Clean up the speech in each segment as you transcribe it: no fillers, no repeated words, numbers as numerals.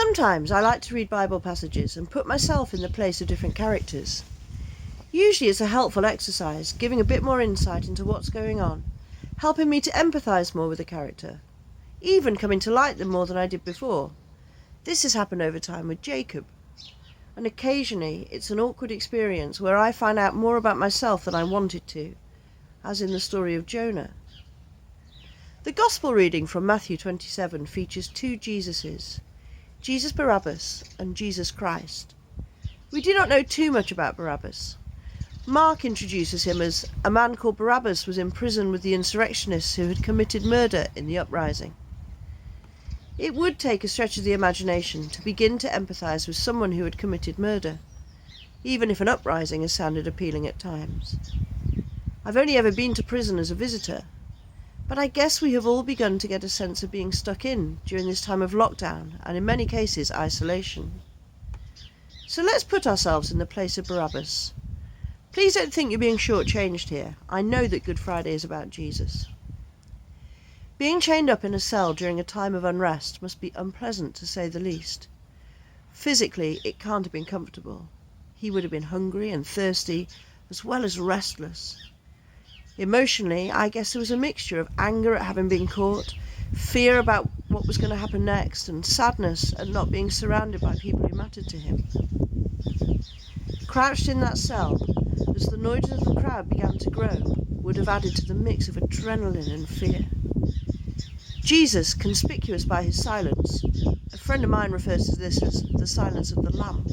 Sometimes I like to read Bible passages and put myself in the place of different characters. Usually it's a helpful exercise, giving a bit more insight into what's going on, helping me to empathise more with a character, even coming to like them more than I did before. This has happened over time with Jacob. And occasionally it's an awkward experience where I find out more about myself than I wanted to, as in the story of Jonah. The Gospel reading from Matthew 27 features two Jesuses, Jesus Barabbas and Jesus Christ. We do not know too much about Barabbas. Mark introduces him as a man called Barabbas was in prison with the insurrectionists who had committed murder in the uprising. It would take a stretch of the imagination to begin to empathise with someone who had committed murder, even if an uprising has sounded appealing at times. I've only ever been to prison as a visitor, but I guess we have all begun to get a sense of being stuck in during this time of lockdown and in many cases isolation. So let's put ourselves in the place of Barabbas. Please don't think you're being shortchanged here. I know that Good Friday is about Jesus. Being chained up in a cell during a time of unrest must be unpleasant to say the least. Physically, it can't have been comfortable. He would have been hungry and thirsty, as well as restless. Emotionally, I guess there was a mixture of anger at having been caught, fear about what was going to happen next, and sadness at not being surrounded by people who mattered to him. Crouched in that cell, as the noises of the crowd began to grow, would have added to the mix of adrenaline and fear. Jesus, conspicuous by his silence, a friend of mine refers to this as the silence of the Lamb,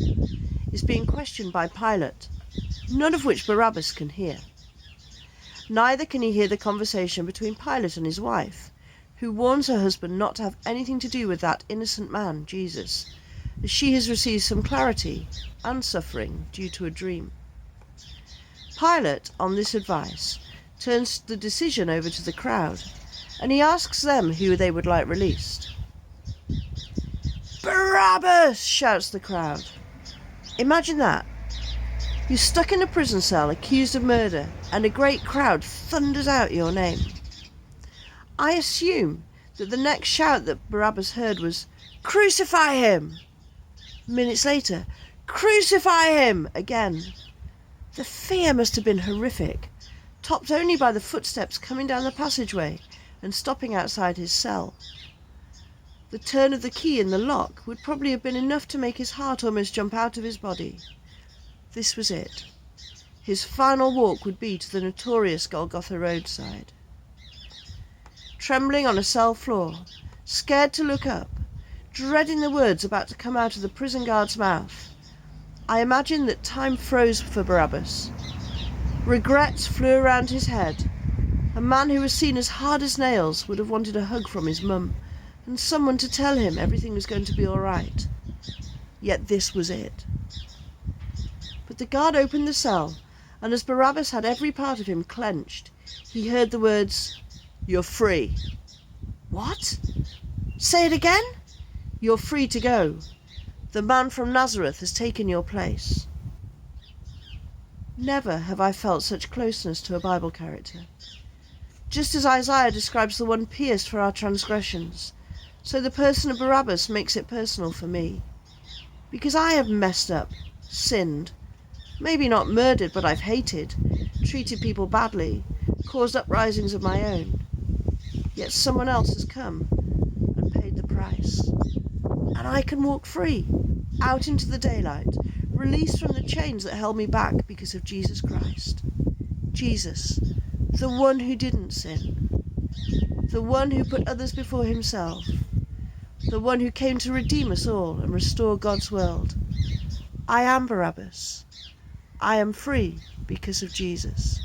is being questioned by Pilate, none of which Barabbas can hear. Neither can he hear the conversation between Pilate and his wife, who warns her husband not to have anything to do with that innocent man, Jesus, as she has received some clarity and suffering due to a dream. Pilate, on this advice, turns the decision over to the crowd, and he asks them who they would like released. "Barabbas!" shouts the crowd. Imagine that. You're stuck in a prison cell accused of murder, and a great crowd thunders out your name. I assume that the next shout that Barabbas heard was, "Crucify him!" Minutes later, "Crucify him!" again. The fear must have been horrific, topped only by the footsteps coming down the passageway and stopping outside his cell. The turn of the key in the lock would probably have been enough to make his heart almost jump out of his body. This was it. His final walk would be to the notorious Golgotha roadside. Trembling on a cell floor, scared to look up, dreading the words about to come out of the prison guard's mouth, I imagine that time froze for Barabbas. Regrets flew around his head. A man who was seen as hard as nails would have wanted a hug from his mum, and someone to tell him everything was going to be all right. Yet this was it. But the guard opened the cell, and as Barabbas had every part of him clenched, he heard the words, "You're free." "What? Say it again?" "You're free to go. The man from Nazareth has taken your place." Never have I felt such closeness to a Bible character. Just as Isaiah describes the one pierced for our transgressions, so the person of Barabbas makes it personal for me. Because I have messed up, sinned, maybe not murdered, but I've hated, treated people badly, caused uprisings of my own. Yet someone else has come and paid the price. And I can walk free, out into the daylight, released from the chains that held me back because of Jesus Christ. Jesus, the one who didn't sin, the one who put others before himself, the one who came to redeem us all and restore God's world. I am Barabbas. I am free because of Jesus.